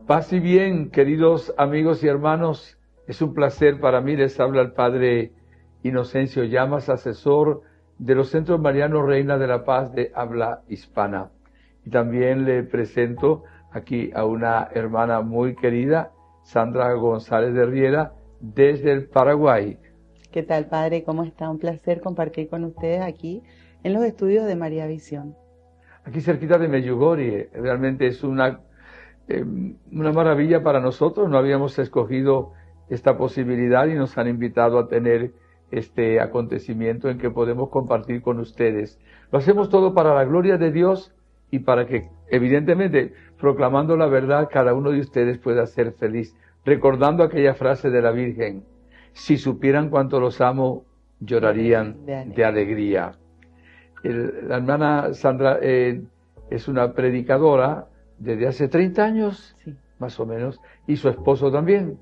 Paz y bien, queridos amigos y hermanos, es un placer para mí. Les habla el Padre Inocencio Llamas, asesor de los Centros Marianos Reina de la Paz de habla hispana. Y también le presento aquí a una hermana muy querida, Sandra González de Riera, desde el Paraguay. ¿Qué tal, Padre? ¿Cómo está? Un placer compartir con ustedes aquí en los estudios de María Visión. Aquí cerquita de Medjugorje, realmente es una maravilla para nosotros. No habíamos escogido esta posibilidad y nos han invitado a tener este acontecimiento en que podemos compartir con ustedes. Lo hacemos todo para la gloria de Dios y para que, evidentemente, proclamando la verdad, cada uno de ustedes pueda ser feliz. Recordando aquella frase de la Virgen: si supieran cuánto los amo, llorarían de alegría. La hermana Sandra es una predicadora desde hace 30 años, sí, más o menos, y su esposo también.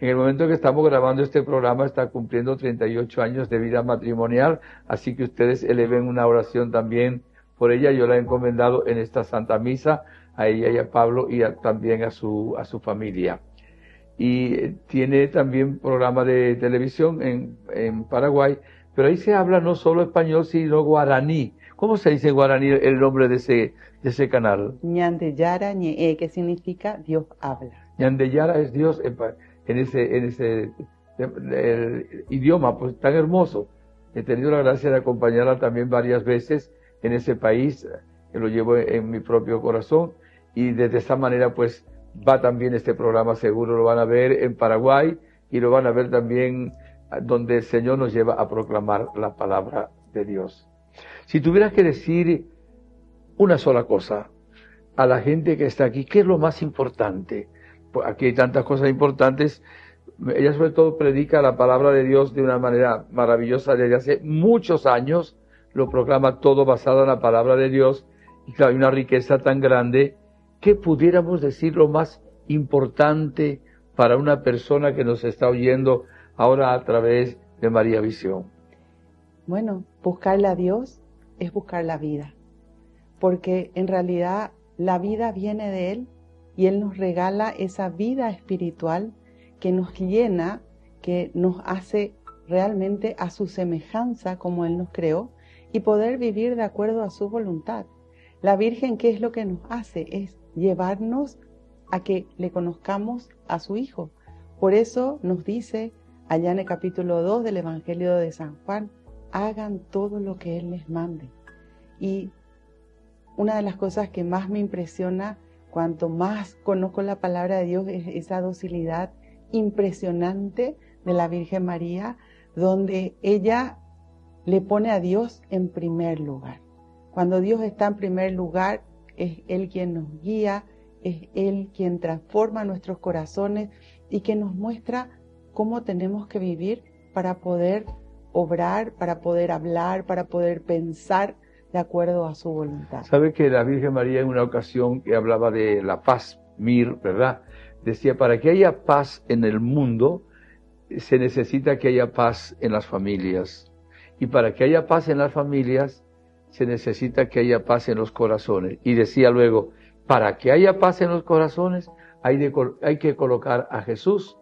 En el momento que estamos grabando este programa está cumpliendo 38 años de vida matrimonial, así que ustedes eleven una oración también por ella. Yo la he encomendado en esta Santa Misa, a ella y a Pablo y también a su familia. Y tiene también programa de televisión en Paraguay, pero ahí se habla no solo español, sino guaraní. ¿Cómo se dice en guaraní el nombre de ese canal? Ñandeyara Ñe, que significa Dios habla. Ñandeyara es Dios en ese el idioma pues tan hermoso. He tenido la gracia de acompañarla también varias veces en ese país, que lo llevo en mi propio corazón, y desde esta manera pues va también este programa, seguro lo van a ver en Paraguay y lo van a ver también donde el Señor nos lleva a proclamar la palabra de Dios. Si tuvieras que decir una sola cosa a la gente que está aquí, ¿qué es lo más importante? Pues aquí hay tantas cosas importantes. Ella sobre todo predica la palabra de Dios de una manera maravillosa desde hace muchos años, lo proclama todo basado en la palabra de Dios, y claro, hay una riqueza tan grande. ¿Qué pudiéramos decir lo más importante para una persona que nos está oyendo ahora a través de María Visión? Bueno, buscarle a Dios es buscar la vida, porque en realidad la vida viene de Él y Él nos regala esa vida espiritual que nos llena, que nos hace realmente a su semejanza como Él nos creó y poder vivir de acuerdo a su voluntad. La Virgen, ¿qué es lo que nos hace? Es llevarnos a que le conozcamos a su Hijo. Por eso nos dice allá en el capítulo 2 del Evangelio de San Juan: hagan todo lo que Él les mande. Y una de las cosas que más me impresiona, cuanto más conozco la palabra de Dios, es esa docilidad impresionante de la Virgen María, donde ella le pone a Dios en primer lugar. Cuando Dios está en primer lugar, es Él quien nos guía, es Él quien transforma nuestros corazones y que nos muestra cómo tenemos que vivir para poder obrar, para poder hablar, para poder pensar de acuerdo a su voluntad. ¿Sabe que la Virgen María en una ocasión que hablaba de la paz, Mir, ¿verdad? Decía, para que haya paz en el mundo, se necesita que haya paz en las familias. Y para que haya paz en las familias, se necesita que haya paz en los corazones. Y decía luego, para que haya paz en los corazones, hay que colocar a Jesús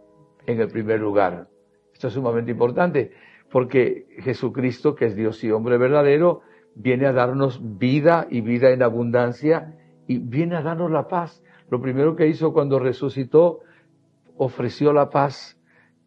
en el primer lugar. Esto es sumamente importante, porque Jesucristo, que es Dios y hombre verdadero, viene a darnos vida y vida en abundancia, y viene a darnos la paz. Lo primero que hizo cuando resucitó, ofreció la paz,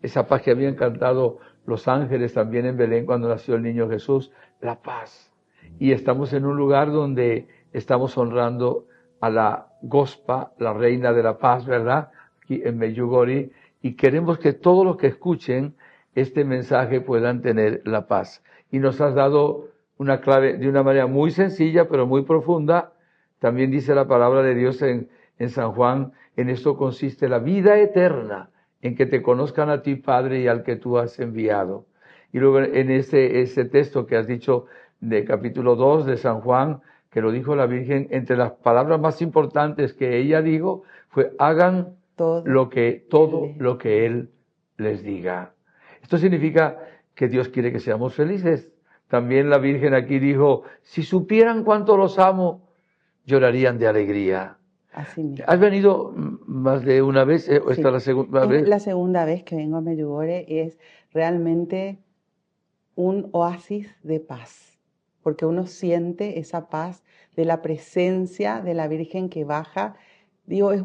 esa paz que habían cantado los ángeles también en Belén cuando nació el niño Jesús, la paz. Y estamos en un lugar donde estamos honrando a la Gospa, la reina de la paz, ¿verdad? Aquí en Medjugorje, y queremos que todos los que escuchen este mensaje puedan tener la paz. Y nos has dado una clave de una manera muy sencilla, pero muy profunda. También dice la palabra de Dios en San Juan: en esto consiste la vida eterna, en que te conozcan a ti, Padre, y al que tú has enviado. Y luego en ese texto que has dicho de capítulo 2 de San Juan, que lo dijo la Virgen, entre las palabras más importantes que ella dijo fue: hagan todo lo que Él les diga. Esto significa que Dios quiere que seamos felices. También la Virgen aquí dijo: si supieran cuánto los amo, llorarían de alegría. Así mismo. ¿Has venido más de una vez o Sí. esta es la segunda vez? La segunda vez que vengo a Medjugorje, es realmente un oasis de paz, porque uno siente esa paz de la presencia de la Virgen que baja. Digo, es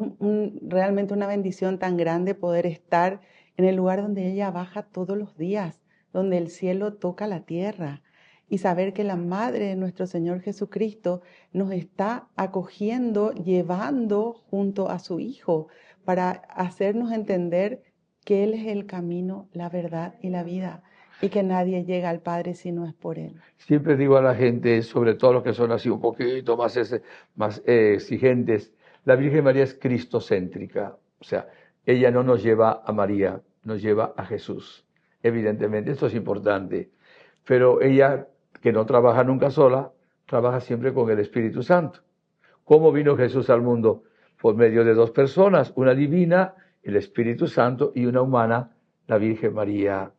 realmente una bendición tan grande poder estar en el lugar donde ella baja todos los días, donde el cielo toca la tierra, y saber que la Madre de nuestro Señor Jesucristo nos está acogiendo, llevando junto a su Hijo, para hacernos entender que Él es el camino, la verdad y la vida, y que nadie llega al Padre si no es por Él. Siempre digo a la gente, sobre todo los que son así un poquito más exigentes, la Virgen María es cristocéntrica. O sea, ella no nos lleva a María, nos lleva a Jesús. Evidentemente, esto es importante. Pero ella, que no trabaja nunca sola, trabaja siempre con el Espíritu Santo. ¿Cómo vino Jesús al mundo? Por medio de dos personas, una divina, el Espíritu Santo, y una humana, la Virgen María.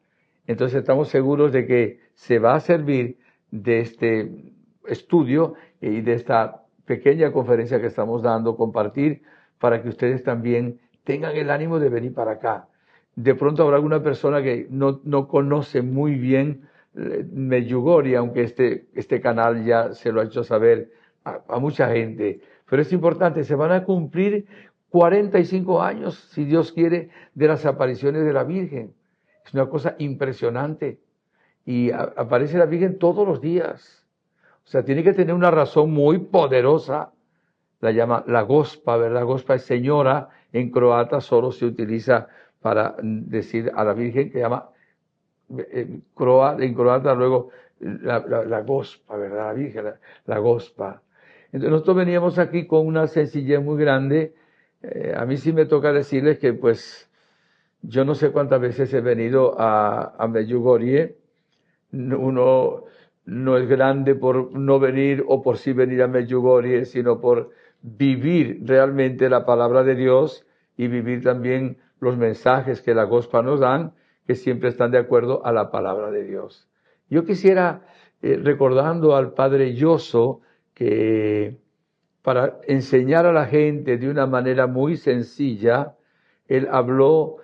Entonces estamos seguros de que se va a servir de este estudio y de esta pequeña conferencia que estamos dando, compartir, para que ustedes también tengan el ánimo de venir para acá. De pronto habrá alguna persona que no conoce muy bien Medjugorje, aunque este canal ya se lo ha hecho saber a mucha gente. Pero es importante, se van a cumplir 45 años, si Dios quiere, de las apariciones de la Virgen. Es una cosa impresionante. Y aparece la Virgen todos los días. O sea, tiene que tener una razón muy poderosa. La llama la Gospa, ¿verdad? Gospa es señora. En croata solo se utiliza para decir a la Virgen, que llama en croata luego la Gospa, ¿verdad? La Virgen, la Gospa. Entonces nosotros veníamos aquí con una sencillez muy grande. A mí sí me toca decirles que pues yo no sé cuántas veces he venido a Medjugorje. Uno no es grande por no venir o por sí venir a Medjugorje, sino por vivir realmente la palabra de Dios y vivir también los mensajes que la Gospa nos dan, que siempre están de acuerdo a la palabra de Dios. Yo quisiera, recordando al Padre Yoso, que para enseñar a la gente de una manera muy sencilla, él habló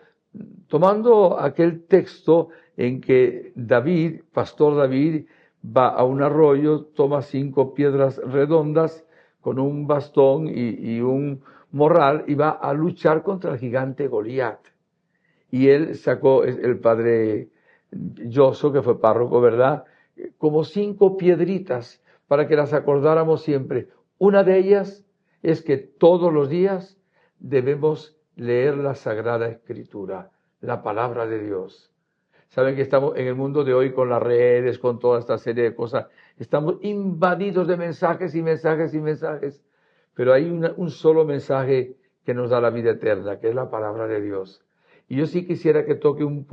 tomando aquel texto en que David, pastor David, va a un arroyo, toma 5 piedras redondas con un bastón y un morral y va a luchar contra el gigante Goliat. Y él sacó, el padre Yoso, que fue párroco, ¿verdad? Como 5 piedritas para que las acordáramos siempre. Una de ellas es que todos los días debemos leer la Sagrada Escritura, la palabra de Dios. Saben que estamos en el mundo de hoy con las redes, con toda esta serie de cosas. Estamos invadidos de mensajes y mensajes y mensajes. Pero hay un solo mensaje que nos da la vida eterna, que es la palabra de Dios. Y yo sí quisiera que toque un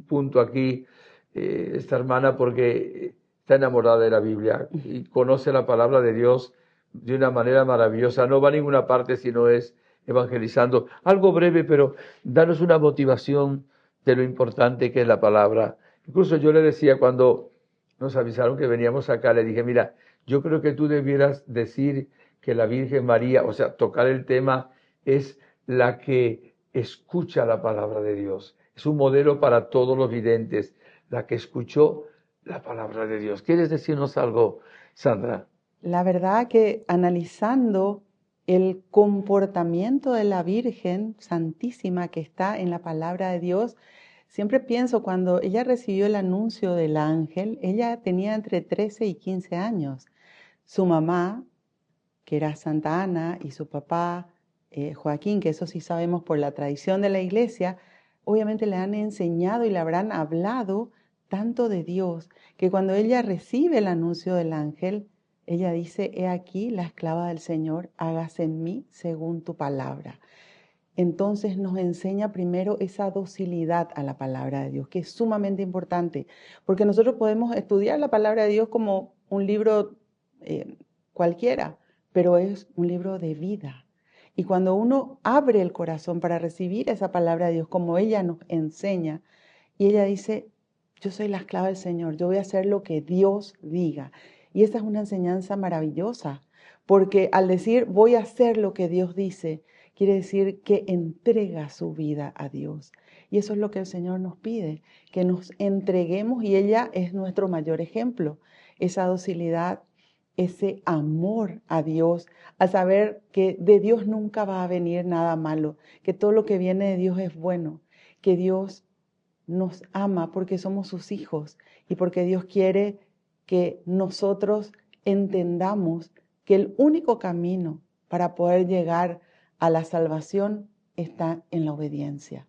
punto aquí, esta hermana, porque está enamorada de la Biblia y conoce la palabra de Dios de una manera maravillosa. No va a ninguna parte si no es evangelizando. Algo breve, pero danos una motivación de lo importante que es la palabra. Incluso yo le decía cuando nos avisaron que veníamos acá, le dije, mira, yo creo que tú debieras decir que la Virgen María, o sea, tocar el tema, es la que escucha la palabra de Dios. Es un modelo para todos los videntes, la que escuchó la palabra de Dios. ¿Quieres decirnos algo, Sandra? La verdad que analizando el comportamiento de la Virgen Santísima que está en la palabra de Dios, siempre pienso cuando ella recibió el anuncio del ángel, ella tenía entre 13 y 15 años. Su mamá, que era Santa Ana, y su papá, Joaquín, que eso sí sabemos por la tradición de la iglesia, obviamente le han enseñado y le habrán hablado tanto de Dios, que cuando ella recibe el anuncio del ángel, ella dice, he aquí la esclava del Señor, hágase en mí según tu palabra. Entonces nos enseña primero esa docilidad a la palabra de Dios, que es sumamente importante, porque nosotros podemos estudiar la palabra de Dios como un libro cualquiera, pero es un libro de vida. Y cuando uno abre el corazón para recibir esa palabra de Dios, como ella nos enseña, y ella dice, yo soy la esclava del Señor, yo voy a hacer lo que Dios diga. Y esa es una enseñanza maravillosa, porque al decir voy a hacer lo que Dios dice, quiere decir que entrega su vida a Dios. Y eso es lo que el Señor nos pide, que nos entreguemos, y ella es nuestro mayor ejemplo, esa docilidad, ese amor a Dios, al saber que de Dios nunca va a venir nada malo, que todo lo que viene de Dios es bueno, que Dios nos ama porque somos sus hijos y porque Dios quiere que nosotros entendamos que el único camino para poder llegar a la salvación está en la obediencia.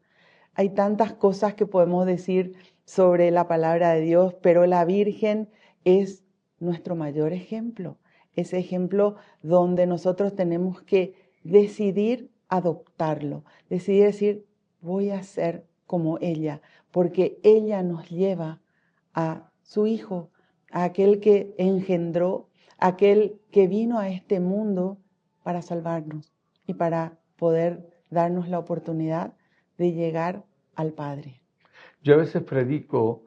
Hay tantas cosas que podemos decir sobre la palabra de Dios, pero la Virgen es nuestro mayor ejemplo. Ese ejemplo donde nosotros tenemos que decidir adoptarlo, decidir decir, voy a ser como ella, porque ella nos lleva a su Hijo, a aquel que engendró, aquel que vino a este mundo para salvarnos y para poder darnos la oportunidad de llegar al Padre. Yo a veces predico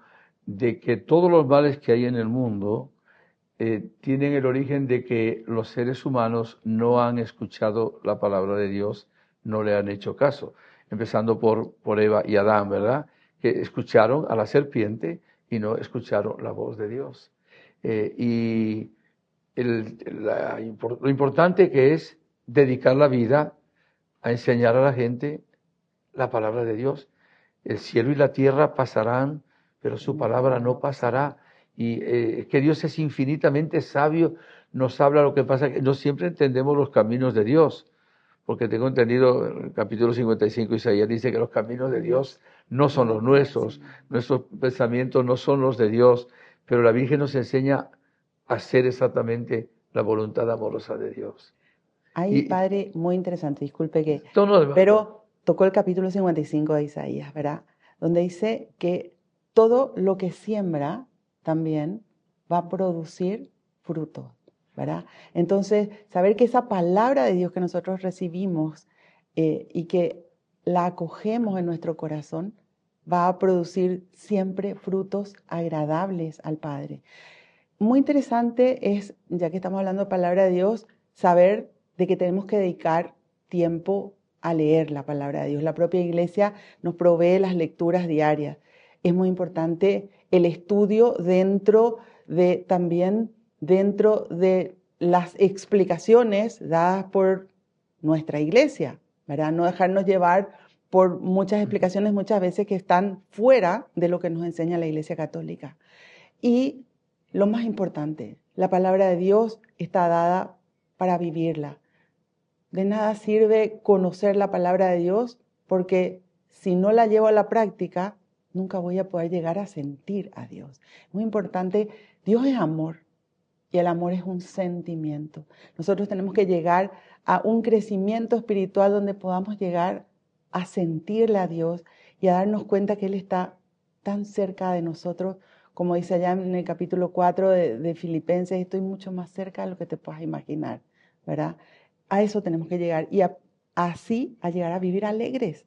de que todos los males que hay en el mundo tienen el origen de que los seres humanos no han escuchado la palabra de Dios, no le han hecho caso, empezando por Eva y Adán, ¿verdad? Que escucharon a la serpiente y no escucharon la voz de Dios. Y lo importante que es dedicar la vida a enseñar a la gente la palabra de Dios. El cielo y la tierra pasarán, pero su palabra no pasará. Y que Dios es infinitamente sabio, nos habla. Lo que pasa que no siempre entendemos los caminos de Dios, porque tengo entendido, en el capítulo 55, Isaías dice que los caminos de Dios no son los nuestros pensamientos no son los de Dios, pero la Virgen nos enseña a hacer exactamente la voluntad amorosa de Dios. Ahí, Padre, muy interesante, disculpe que... No, pero tocó el capítulo 55 de Isaías, ¿verdad? Donde dice que todo lo que siembra también va a producir fruto, ¿verdad? Entonces, saber que esa palabra de Dios que nosotros recibimos y que la acogemos en nuestro corazón, va a producir siempre frutos agradables al Padre. Muy interesante es, ya que estamos hablando de palabra de Dios, saber de que tenemos que dedicar tiempo a leer la palabra de Dios. La propia iglesia nos provee las lecturas diarias. Es muy importante el estudio también dentro de las explicaciones dadas por nuestra iglesia, ¿verdad? No dejarnos llevar por muchas explicaciones muchas veces que están fuera de lo que nos enseña la Iglesia Católica. Y lo más importante, la palabra de Dios está dada para vivirla. De nada sirve conocer la palabra de Dios porque si no la llevo a la práctica, nunca voy a poder llegar a sentir a Dios. Muy importante, Dios es amor y el amor es un sentimiento. Nosotros tenemos que llegar a un crecimiento espiritual donde podamos llegar a sentirle a Dios y a darnos cuenta que Él está tan cerca de nosotros, como dice allá en el capítulo 4 de Filipenses, estoy mucho más cerca de lo que te puedas imaginar, ¿verdad? A eso tenemos que llegar y así a llegar a vivir alegres,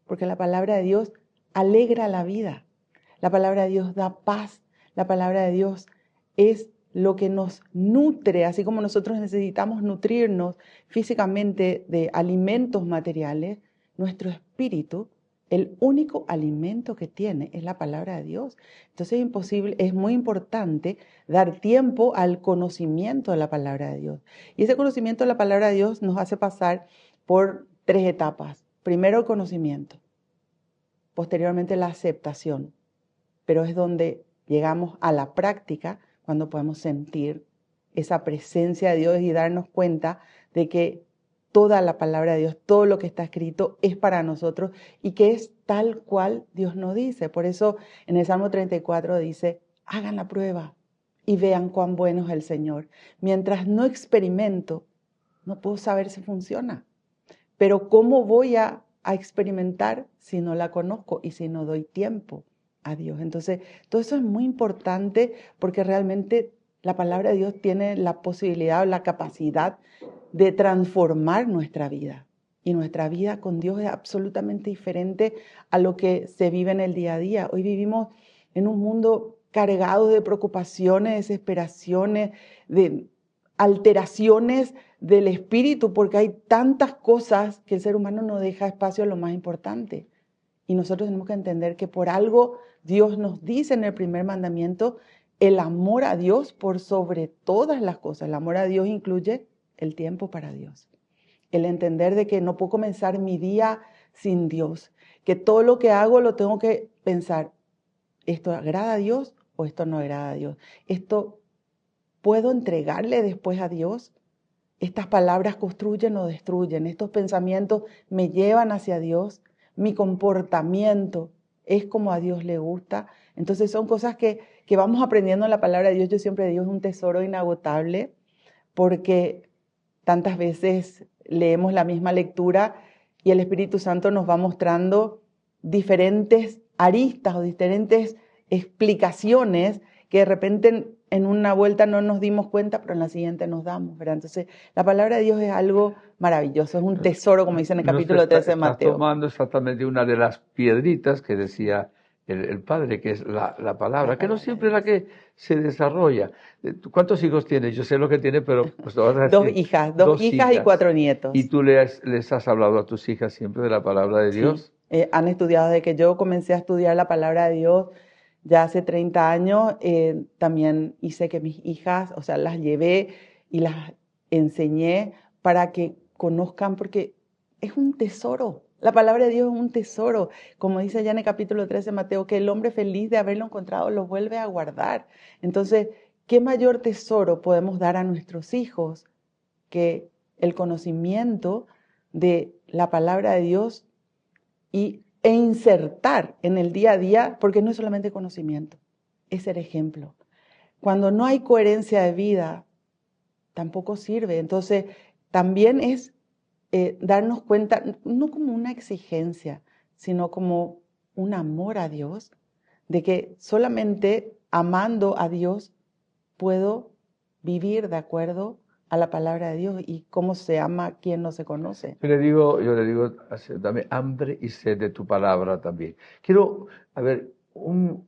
porque la palabra de Dios alegra la vida, la palabra de Dios da paz, la palabra de Dios es lo que nos nutre, así como nosotros necesitamos nutrirnos físicamente de alimentos materiales, nuestro espíritu, el único alimento que tiene es la palabra de Dios. Entonces es muy importante dar tiempo al conocimiento de la palabra de Dios. Y ese conocimiento de la palabra de Dios nos hace pasar por 3 etapas. Primero el conocimiento, posteriormente la aceptación, pero es donde llegamos a la práctica cuando podemos sentir esa presencia de Dios y darnos cuenta de que toda la palabra de Dios, todo lo que está escrito es para nosotros y que es tal cual Dios nos dice. Por eso en el Salmo 34 dice, hagan la prueba y vean cuán bueno es el Señor. Mientras no experimento, no puedo saber si funciona. Pero ¿cómo voy a experimentar si no la conozco y si no doy tiempo a Dios? Entonces, todo eso es muy importante porque realmente la palabra de Dios tiene la posibilidad o la capacidad de transformar nuestra vida. Y nuestra vida con Dios es absolutamente diferente a lo que se vive en el día a día. Hoy vivimos en un mundo cargado de preocupaciones, desesperaciones, alteraciones del espíritu, porque hay tantas cosas que el ser humano no deja espacio a lo más importante. Y nosotros tenemos que entender que por algo Dios nos dice en el primer mandamiento el amor a Dios por sobre todas las cosas. El amor a Dios incluye el tiempo para Dios. El entender de que no puedo comenzar mi día sin Dios, que todo lo que hago lo tengo que pensar, ¿esto agrada a Dios o esto no agrada a Dios? ¿Esto puedo entregarle después a Dios? ¿Estas palabras construyen o destruyen? ¿Estos pensamientos me llevan hacia Dios? ¿Mi comportamiento es como a Dios le gusta? Entonces son cosas que vamos aprendiendo en la palabra de Dios. Yo siempre digo, es un tesoro inagotable, porque tantas veces leemos la misma lectura y el Espíritu Santo nos va mostrando diferentes aristas o diferentes explicaciones que de repente en una vuelta no nos dimos cuenta, pero en la siguiente nos damos, ¿verdad? Entonces, la palabra de Dios es algo maravilloso, es un tesoro, como dice en el capítulo 13 de Mateo. Está tomando exactamente una de las piedritas que decía el padre, que es la palabra, que no siempre es la que se desarrolla. ¿Cuántos hijos tienes? Yo sé lo que tiene, pero pues lo vas a decir. Dos hijas y 4 nietos. ¿Y tú les has hablado a tus hijas siempre de la palabra de Dios? Sí, han estudiado desde que yo comencé a estudiar la palabra de Dios ya hace 30 años. También hice que mis hijas, o sea, las llevé y las enseñé para que conozcan, porque es un tesoro. La palabra de Dios es un tesoro. Como dice allá en el capítulo 13 de Mateo, que el hombre feliz de haberlo encontrado lo vuelve a guardar. Entonces, ¿qué mayor tesoro podemos dar a nuestros hijos que el conocimiento de la palabra de Dios e insertar en el día a día? Porque no es solamente conocimiento, es ser ejemplo. Cuando no hay coherencia de vida, tampoco sirve. Entonces, también es darnos cuenta, no como una exigencia, sino como un amor a Dios, de que solamente amando a Dios puedo vivir de acuerdo a la palabra de Dios. Y cómo se ama a quien no se conoce. Yo le digo, dame hambre y sed de tu palabra también. Quiero, a ver, un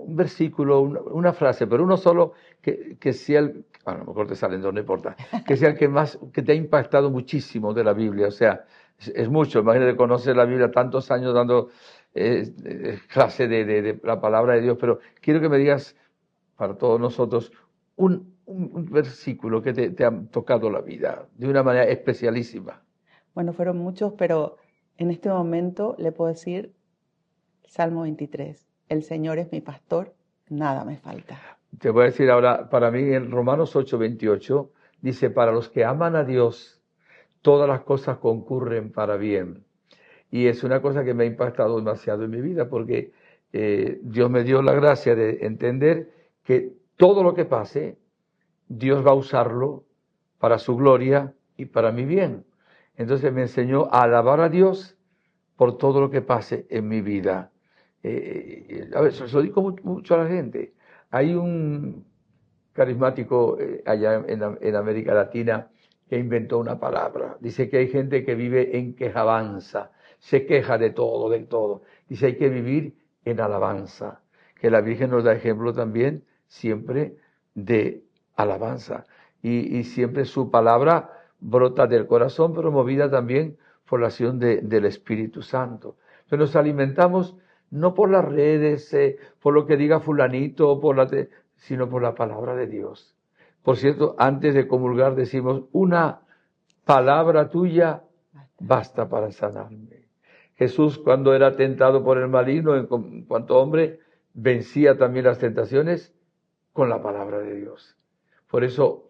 versículo, una frase, pero uno solo que sea a lo mejor te salen dos, no importa, que sea el que te ha impactado muchísimo de la Biblia. O sea, es mucho. Imagínate, conocer la Biblia tantos años dando clase de la palabra de Dios, pero quiero que me digas, para todos nosotros, un versículo que te ha tocado la vida de una manera especialísima. Bueno, fueron muchos, pero en este momento le puedo decir Salmo 23. El Señor es mi pastor, nada me falta. Te voy a decir ahora, para mí en Romanos 8:28 dice, para los que aman a Dios, todas las cosas concurren para bien. Y es una cosa que me ha impactado demasiado en mi vida, porque Dios me dio la gracia de entender que todo lo que pase, Dios va a usarlo para su gloria y para mi bien. Entonces me enseñó a alabar a Dios por todo lo que pase en mi vida. A ver, se lo digo mucho a la gente. Hay un carismático allá en América Latina que inventó una palabra. Dice que hay gente que vive en quejabanza, se queja de todo, del todo. Dice, hay que vivir en alabanza. Que la Virgen nos da ejemplo también siempre de alabanza. Y siempre su palabra brota del corazón, pero movida también por la acción del Espíritu Santo. Entonces nos alimentamos no por las redes, por lo que diga fulanito, sino por la palabra de Dios. Por cierto, antes de comulgar decimos, una palabra tuya basta para sanarme. Jesús, cuando era tentado por el maligno, en cuanto hombre, vencía también las tentaciones con la palabra de Dios. Por eso,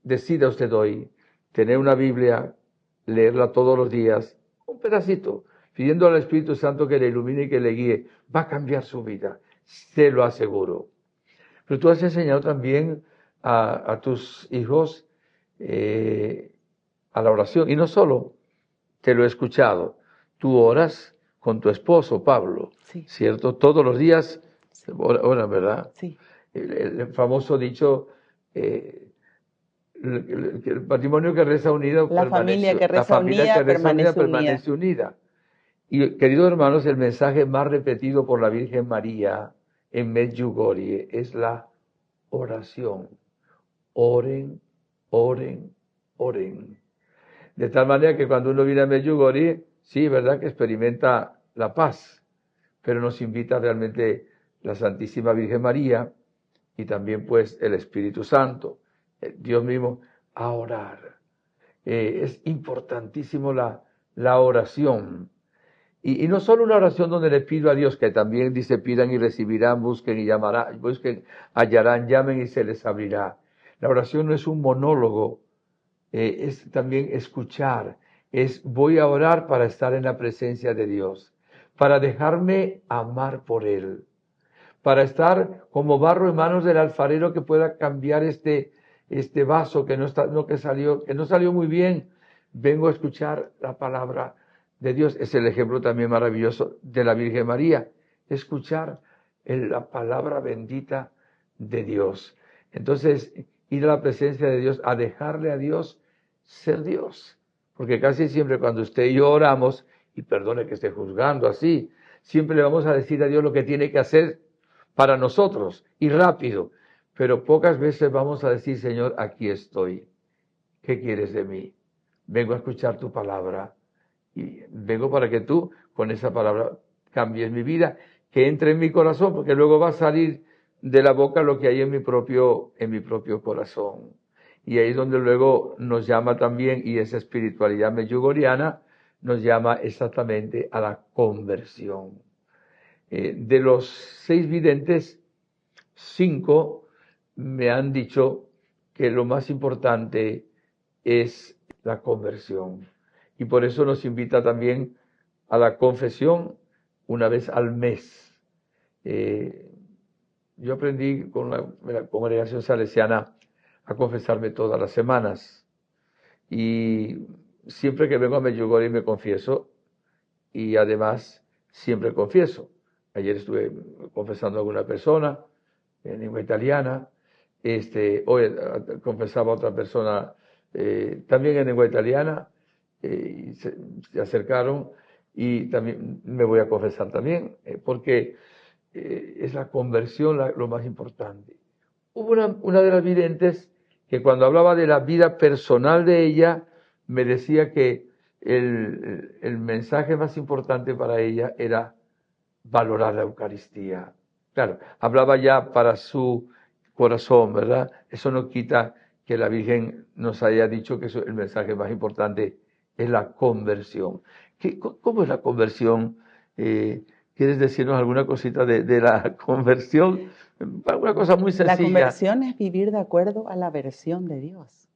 decida usted hoy tener una Biblia, leerla todos los días, un pedacito, pidiendo al Espíritu Santo que le ilumine y que le guíe. Va a cambiar su vida, se lo aseguro. Pero tú has enseñado también a tus hijos a la oración. Y no solo, te lo he escuchado, tú oras con tu esposo, Pablo, sí. ¿Cierto? Todos los días oran, ¿verdad? Sí. El famoso dicho, el matrimonio que reza unido la familia que reza unida permanece unida. Y queridos hermanos, el mensaje más repetido por la Virgen María en Medjugorje es la oración. Oren oren, oren. De tal manera que cuando uno viene a Medjugorje, sí, verdad que experimenta la paz, pero nos invita realmente la Santísima Virgen María y también pues el Espíritu Santo, Dios mismo, a orar. Es importantísimo la oración. Y no solo una oración donde le pido a Dios, que también dice pidan y recibirán, busquen y llamarán, busquen, hallarán, llamen y se les abrirá. La oración no es un monólogo, es también escuchar, es voy a orar para estar en la presencia de Dios, para dejarme amar por Él, para estar como barro en manos del alfarero que pueda cambiar este vaso que no salió muy bien. Vengo a escuchar la palabra de Dios. Es el ejemplo también maravilloso de la Virgen María, escuchar la palabra bendita de Dios. Entonces, ir a la presencia de Dios, a dejarle a Dios ser Dios. Porque casi siempre cuando usted y yo oramos, y perdone que esté juzgando así, siempre le vamos a decir a Dios lo que tiene que hacer para nosotros y rápido. Pero pocas veces vamos a decir, Señor, aquí estoy. ¿Qué quieres de mí? Vengo a escuchar tu palabra y vengo para que tú con esa palabra cambies mi vida, que entre en mi corazón, porque luego va a salir de la boca lo que hay en mi propio corazón. Y ahí es donde luego nos llama también, y esa espiritualidad medjugorjiana nos llama exactamente a la conversión. De los 6 videntes, 5 me han dicho que lo más importante es la conversión. Y por eso nos invita también a la confesión una vez al mes. Yo aprendí con la congregación salesiana a confesarme todas las semanas. Y siempre que vengo a Medjugorje me confieso y además siempre confieso. Ayer estuve confesando a alguna persona en lengua italiana. Hoy confesaba a otra persona también en lengua italiana. Y se acercaron y también me voy a confesar también, porque es la conversión lo más importante. Hubo una de las videntes que cuando hablaba de la vida personal de ella, me decía que el mensaje más importante para ella era valorar la Eucaristía. Claro, hablaba ya para su corazón, ¿verdad? Eso no quita que la Virgen nos haya dicho que el mensaje más importante es la conversión. ¿Cómo es la conversión? ¿Quieres decirnos alguna cosita de la conversión? Una cosa muy sencilla. La conversión es vivir de acuerdo a la versión de Dios.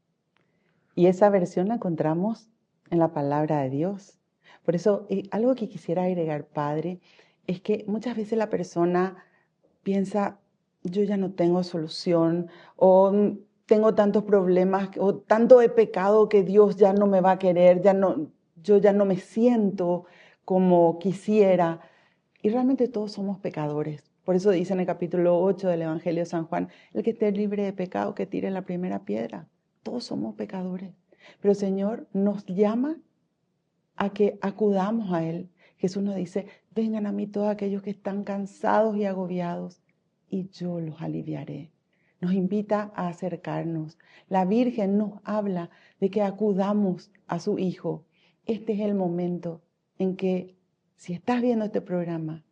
Y esa versión la encontramos en la palabra de Dios. Por eso, algo que quisiera agregar, Padre, es que muchas veces la persona piensa, yo ya no tengo solución, o tengo tantos problemas, o tanto he pecado que Dios ya no me va a querer, yo ya no me siento como quisiera. Y realmente todos somos pecadores. Por eso dice en el capítulo 8 del Evangelio de San Juan, el que esté libre de pecado, que tire la primera piedra. Todos somos pecadores. Pero el Señor nos llama a que acudamos a Él. Jesús nos dice, vengan a mí todos aquellos que están cansados y agobiados, y yo los aliviaré. Nos invita a acercarnos. La Virgen nos habla de que acudamos a su Hijo. Este es el momento en que, si estás viendo este programa,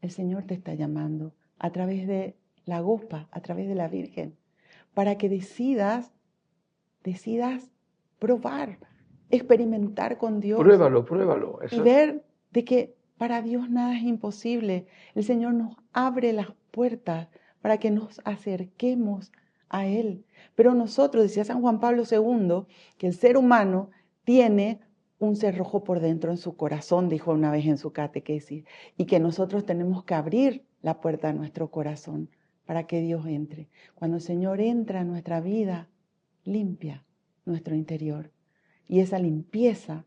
el Señor te está llamando a través de la Gospa, a través de la Virgen, para que decidas probar, experimentar con Dios. Pruébalo. Y ver de que para Dios nada es imposible. El Señor nos abre las puertas para que nos acerquemos a Él. Pero nosotros, decía San Juan Pablo II, que el ser humano tiene un cerrojo por dentro en su corazón, dijo una vez en su catequesis, y que nosotros tenemos que abrir la puerta de nuestro corazón para que Dios entre. Cuando el Señor entra en nuestra vida, limpia nuestro interior. Y esa limpieza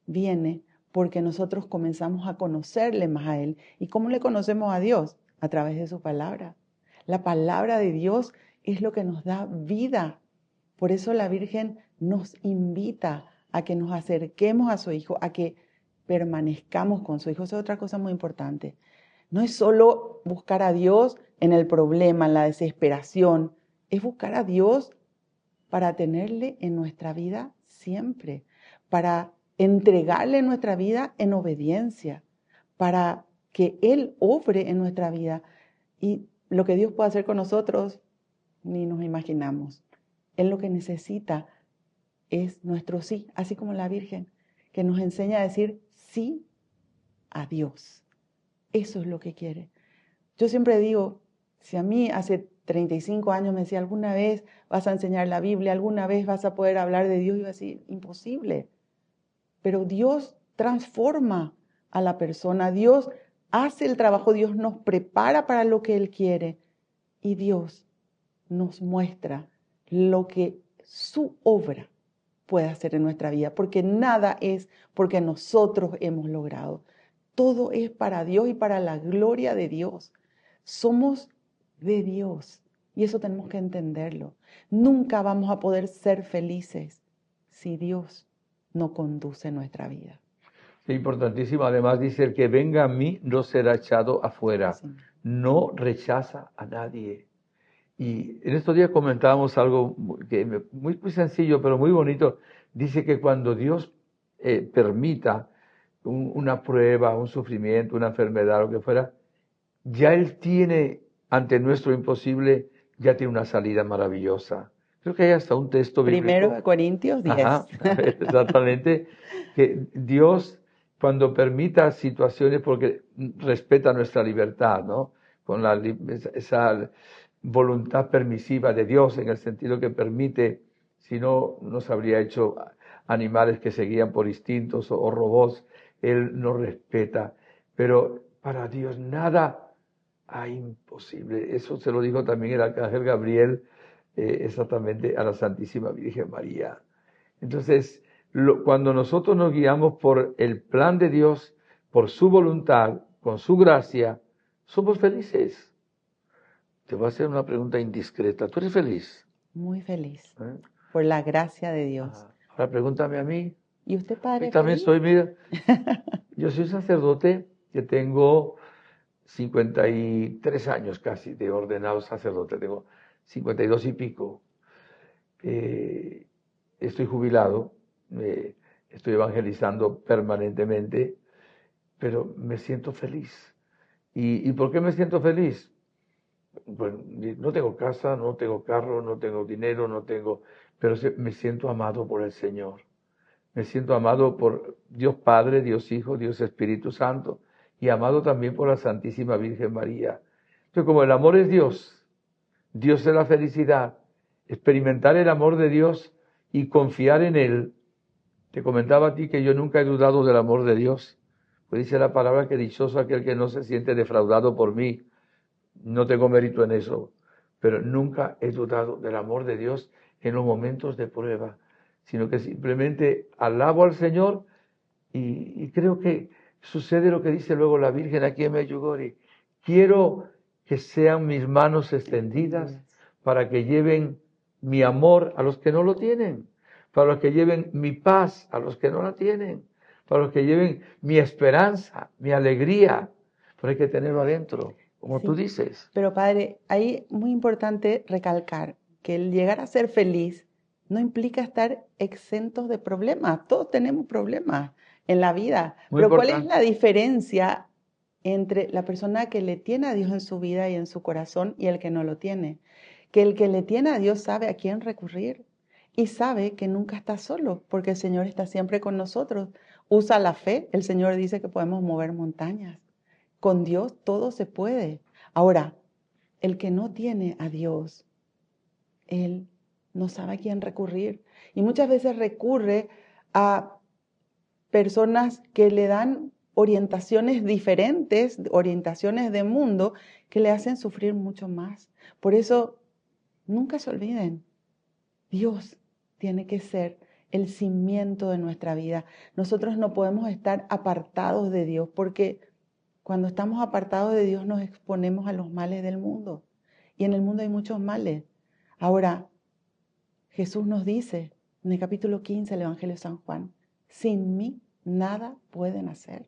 viene porque nosotros comenzamos a conocerle más a Él. ¿Y cómo le conocemos a Dios? A través de su palabra. La palabra de Dios es lo que nos da vida. Por eso la Virgen nos invita a que nos acerquemos a su Hijo, a que permanezcamos con su Hijo. Esa es otra cosa muy importante. No es solo buscar a Dios en el problema, en la desesperación. Es buscar a Dios para tenerle en nuestra vida siempre, para entregarle nuestra vida en obediencia, para que Él obre en nuestra vida. Y lo que Dios puede hacer con nosotros, ni nos imaginamos. Él lo que necesita es nuestro sí, así como la Virgen, que nos enseña a decir sí a Dios. Eso es lo que quiere. Yo siempre digo, si a mí hace 35 años me decía, alguna vez vas a enseñar la Biblia, alguna vez vas a poder hablar de Dios, yo iba a decir, imposible. Pero Dios transforma a la persona, Dios hace el trabajo, Dios nos prepara para lo que Él quiere y Dios nos muestra lo que su obra puede hacer en nuestra vida, porque nada es porque nosotros hemos logrado. Todo es para Dios y para la gloria de Dios. Somos de Dios y eso tenemos que entenderlo. Nunca vamos a poder ser felices si Dios no conduce nuestra vida. Sí, importantísimo. Además dice, el que venga a mí no será echado afuera. Sí. No rechaza a nadie. Y en estos días comentábamos algo muy sencillo, pero muy bonito. Dice que cuando Dios permita una prueba, un sufrimiento, una enfermedad, lo que fuera, ya Él tiene ante nuestro imposible, ya tiene una salida maravillosa. Creo que hay hasta un texto bíblico. Primero de Corintios 10. Ajá, exactamente. Que Dios, cuando permita situaciones, porque respeta nuestra libertad, ¿no? Con esa voluntad permisiva de Dios, en el sentido que permite, si no nos habría hecho animales que seguían por instintos o robots. Él nos respeta. Pero para Dios nada hay imposible. Eso se lo dijo también el arcángel Gabriel, exactamente a la Santísima Virgen María. Entonces, cuando nosotros nos guiamos por el plan de Dios, por su voluntad, con su gracia, somos felices. Te voy a hacer una pregunta indiscreta. ¿Tú eres feliz? Muy feliz, por la gracia de Dios. Ahora pregúntame a mí. ¿Y usted, padre? Yo también soy, mira, yo soy sacerdote, que tengo 53 años casi de ordenado sacerdote, tengo 52 y pico. Estoy jubilado, estoy evangelizando permanentemente, pero me siento feliz. ¿Y por qué me siento feliz? Bueno, no tengo casa, no tengo carro, no tengo dinero, pero me siento amado por el Señor. Me siento amado por Dios Padre, Dios Hijo, Dios Espíritu Santo y amado también por la Santísima Virgen María. Entonces, como el amor es Dios, Dios es la felicidad, experimentar el amor de Dios y confiar en Él. Te comentaba a ti que yo nunca he dudado del amor de Dios. Pues dice la palabra que dichoso aquel que no se siente defraudado por mí. No tengo mérito en eso, pero nunca he dudado del amor de Dios en los momentos de prueba, sino que simplemente alabo al Señor y creo que sucede lo que dice luego la Virgen aquí en Medjugorje. Quiero que sean mis manos extendidas para que lleven mi amor a los que no lo tienen, para los que lleven mi paz a los que no la tienen, para los que lleven mi esperanza, mi alegría, pero hay que tenerlo adentro. Como Sí. tú dices. Pero padre, ahí es muy importante recalcar que el llegar a ser feliz no implica estar exentos de problemas. Todos tenemos problemas en la vida. Muy Pero ¿cuál es importante. la diferencia entre la persona que le tiene a Dios en su vida y en su corazón y el que no lo tiene? Que el que le tiene a Dios sabe a quién recurrir y sabe que nunca está solo, porque el Señor está siempre con nosotros. Usa la fe. El Señor dice que podemos mover montañas. Con Dios todo se puede. Ahora, el que no tiene a Dios, él no sabe a quién recurrir. Y muchas veces recurre a personas que le dan orientaciones diferentes, orientaciones de mundo, que le hacen sufrir mucho más. Por eso, nunca se olviden, Dios tiene que ser el cimiento de nuestra vida. Nosotros no podemos estar apartados de Dios porque cuando estamos apartados de Dios nos exponemos a los males del mundo. Y en el mundo hay muchos males. Ahora, Jesús nos dice en el capítulo 15 del Evangelio de San Juan, sin mí nada pueden hacer.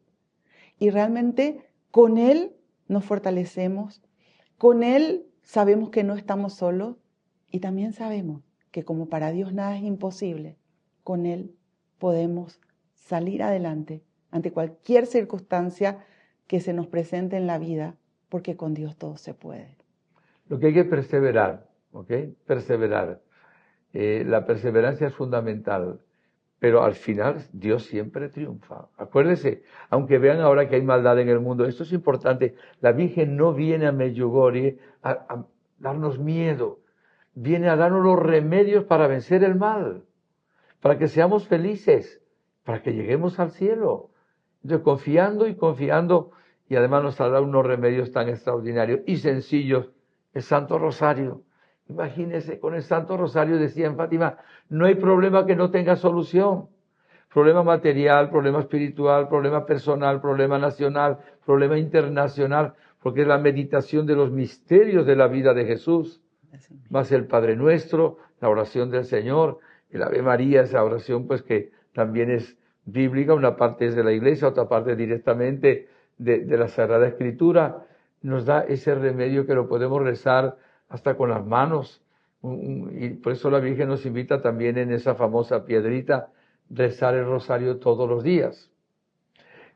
Y realmente con Él nos fortalecemos, con Él sabemos que no estamos solos y también sabemos que como para Dios nada es imposible, con Él podemos salir adelante ante cualquier circunstancia que se nos presente en la vida, porque con Dios todo se puede. Lo que hay que perseverar, ¿ok? Perseverar. La perseverancia es fundamental, pero al final Dios siempre triunfa. Acuérdense, aunque vean ahora que hay maldad en el mundo, esto es importante, la Virgen no viene a Medjugorje a darnos miedo, viene a darnos los remedios para vencer el mal, para que seamos felices, para que lleguemos al cielo. Entonces, confiando, y además nos ha dado unos remedios tan extraordinarios y sencillos, el Santo Rosario. Imagínense, con el Santo Rosario, decía en Fátima, no hay problema que no tenga solución. Problema material, problema espiritual, problema personal, problema nacional, problema internacional, porque es la meditación de los misterios de la vida de Jesús, más el Padre Nuestro, la oración del Señor, el Ave María, esa oración pues que también es bíblica, una parte es de la Iglesia, otra parte directamente de la Sagrada Escritura, nos da ese remedio que lo podemos rezar hasta con las manos, y por eso la Virgen nos invita también en esa famosa piedrita, rezar el rosario todos los días.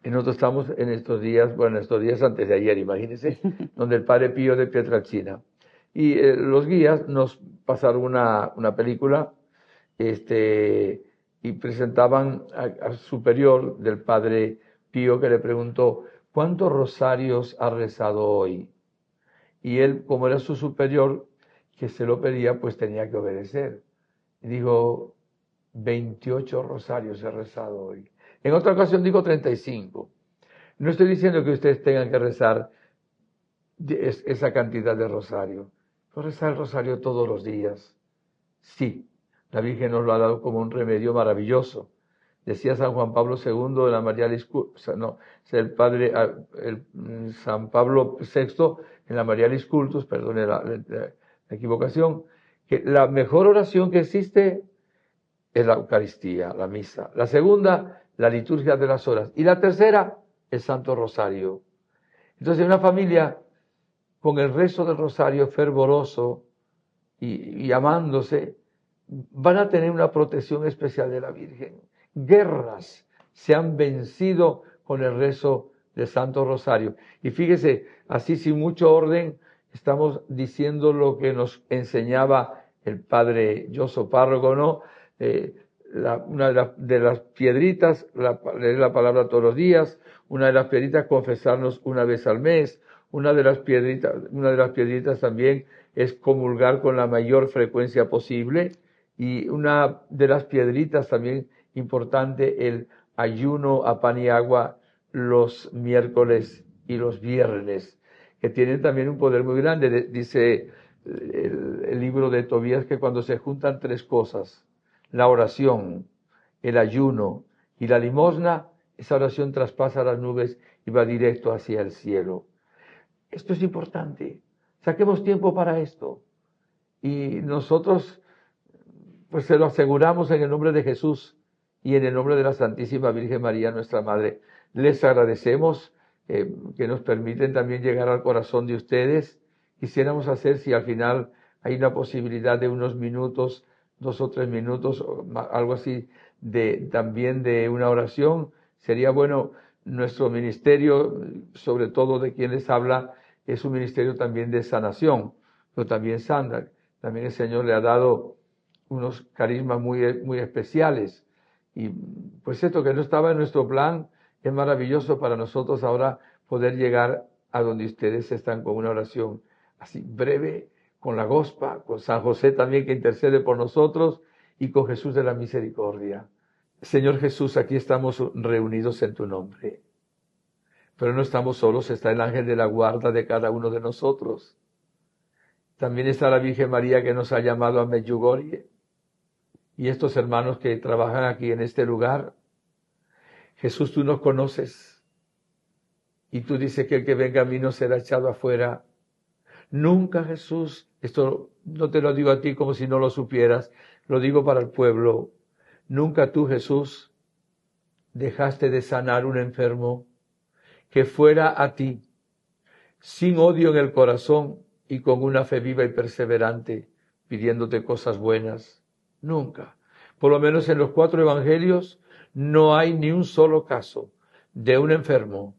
Y nosotros estamos en estos días antes de ayer, imagínense, donde el Padre Pío de Pietrelcina. Y los guías nos pasaron una película, y presentaban al superior del Padre Pío, que le preguntó, ¿cuántos rosarios ha rezado hoy? Y él, como era su superior, que se lo pedía, pues tenía que obedecer. Y dijo, 28 rosarios he rezado hoy. En otra ocasión dijo 35. No estoy diciendo que ustedes tengan que rezar esa cantidad de rosario. Pero rezar el rosario todos los días. Sí, la Virgen nos lo ha dado como un remedio maravilloso. Decía San Juan Pablo II de la Marialis Cultus, San Pablo VI en la Marialis Cultus, perdone la equivocación, que la mejor oración que existe es la Eucaristía, la misa. La segunda, la liturgia de las horas. Y la tercera, el Santo Rosario. Entonces, una familia con el rezo del Rosario fervoroso y amándose, van a tener una protección especial de la Virgen. Guerras se han vencido con el rezo del Santo Rosario. Y fíjese, así sin mucho orden, estamos diciendo lo que nos enseñaba el Padre Yoso Párroco, ¿no? Una de las piedritas, leer la palabra todos los días, una de las piedritas, confesarnos una vez al mes, una de las piedritas también es comulgar con la mayor frecuencia posible, y una de las piedritas también importante, el ayuno a pan y agua los miércoles y los viernes, que tienen también un poder muy grande. Dice el libro de Tobías que cuando se juntan tres cosas, la oración, el ayuno y la limosna, esa oración traspasa las nubes y va directo hacia el cielo. Esto es importante. Saquemos tiempo para esto. Y nosotros, pues se lo aseguramos en el nombre de Jesús y en el nombre de la Santísima Virgen María, nuestra Madre. Les agradecemos que nos permiten también llegar al corazón de ustedes. Quisiéramos hacer, si al final hay una posibilidad de unos minutos, 2 o 3 minutos, algo así, también de una oración, sería bueno. Nuestro ministerio, sobre todo de quien les habla, es un ministerio también de sanación, pero también sana. También el Señor le ha dado unos carismas muy especiales. Y pues esto que no estaba en nuestro plan, es maravilloso para nosotros ahora poder llegar a donde ustedes están con una oración así breve, con la Gospa, con San José también que intercede por nosotros, y con Jesús de la Misericordia. Señor Jesús, aquí estamos reunidos en tu nombre. Pero no estamos solos, está el ángel de la guarda de cada uno de nosotros. También está la Virgen María que nos ha llamado a Medjugorje. Y estos hermanos que trabajan aquí en este lugar. Jesús, tú nos conoces. Y tú dices que el que venga a mí no será echado afuera. Nunca, Jesús, esto no te lo digo a ti como si no lo supieras, lo digo para el pueblo. Nunca tú, Jesús, dejaste de sanar un enfermo que fuera a ti, sin odio en el corazón y con una fe viva y perseverante, pidiéndote cosas buenas. Nunca. Por lo menos en los 4 evangelios no hay ni un solo caso de un enfermo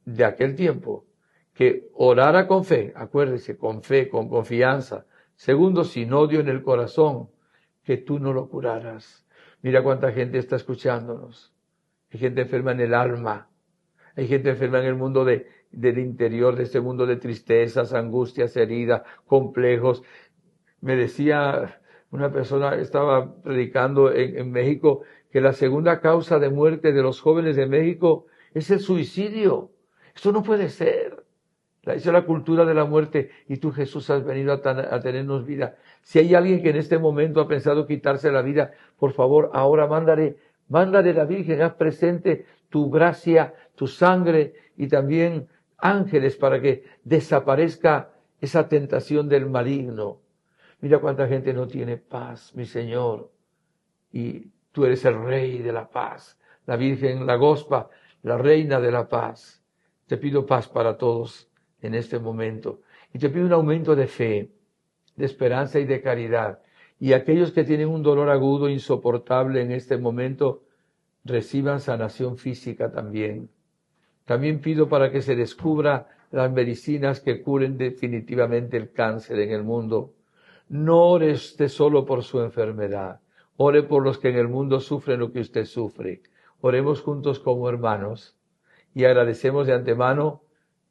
de aquel tiempo que orara con fe, acuérdese, con fe, con confianza. Segundo, sin odio en el corazón, que tú no lo curaras. Mira cuánta gente está escuchándonos. Hay gente enferma en el alma. Hay gente enferma en el mundo del interior, de este mundo de tristezas, angustias, heridas, complejos. Me decía una persona, estaba predicando en México, que la segunda causa de muerte de los jóvenes de México es el suicidio. Esto no puede ser. Esa es la cultura de la muerte y tú, Jesús, has venido a tenernos vida. Si hay alguien que en este momento ha pensado quitarse la vida, por favor, ahora mándale la Virgen, haz presente tu gracia, tu sangre y también ángeles para que desaparezca esa tentación del maligno. Mira cuánta gente no tiene paz, mi Señor. Y tú eres el Rey de la paz, la Virgen, la Gospa, la Reina de la paz. Te pido paz para todos en este momento. Y te pido un aumento de fe, de esperanza y de caridad. Y aquellos que tienen un dolor agudo, insoportable en este momento, reciban sanación física también. También pido para que se descubra las medicinas que curen definitivamente el cáncer en el mundo. No ore usted solo por su enfermedad. Ore por los que en el mundo sufren lo que usted sufre. Oremos juntos como hermanos. Y agradecemos de antemano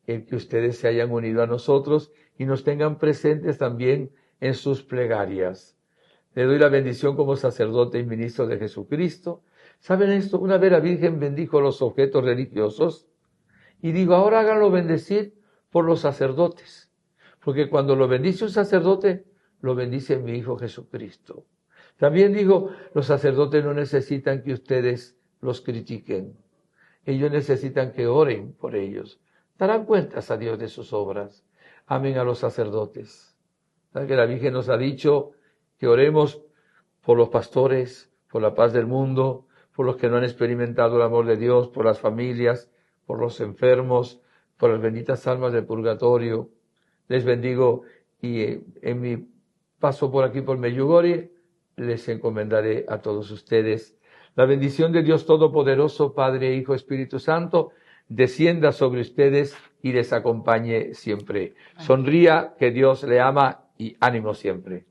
el que ustedes se hayan unido a nosotros y nos tengan presentes también en sus plegarias. Le doy la bendición como sacerdote y ministro de Jesucristo. ¿Saben esto? Una vez la Virgen bendijo los objetos religiosos y digo, ahora háganlo bendecir por los sacerdotes. Porque cuando lo bendice un sacerdote, lo bendice mi Hijo Jesucristo. También digo, los sacerdotes no necesitan que ustedes los critiquen. Ellos necesitan que oren por ellos. Darán cuentas a Dios de sus obras. Amen a los sacerdotes. ¿Saben que la Virgen nos ha dicho que oremos por los pastores, por la paz del mundo, por los que no han experimentado el amor de Dios, por las familias, por los enfermos, por las benditas almas del purgatorio? Les bendigo y en mi paso por aquí por Medjugorje les encomendaré a todos ustedes. La bendición de Dios Todopoderoso, Padre, Hijo, Espíritu Santo, descienda sobre ustedes y les acompañe siempre. Sonría, que Dios le ama y ánimo siempre.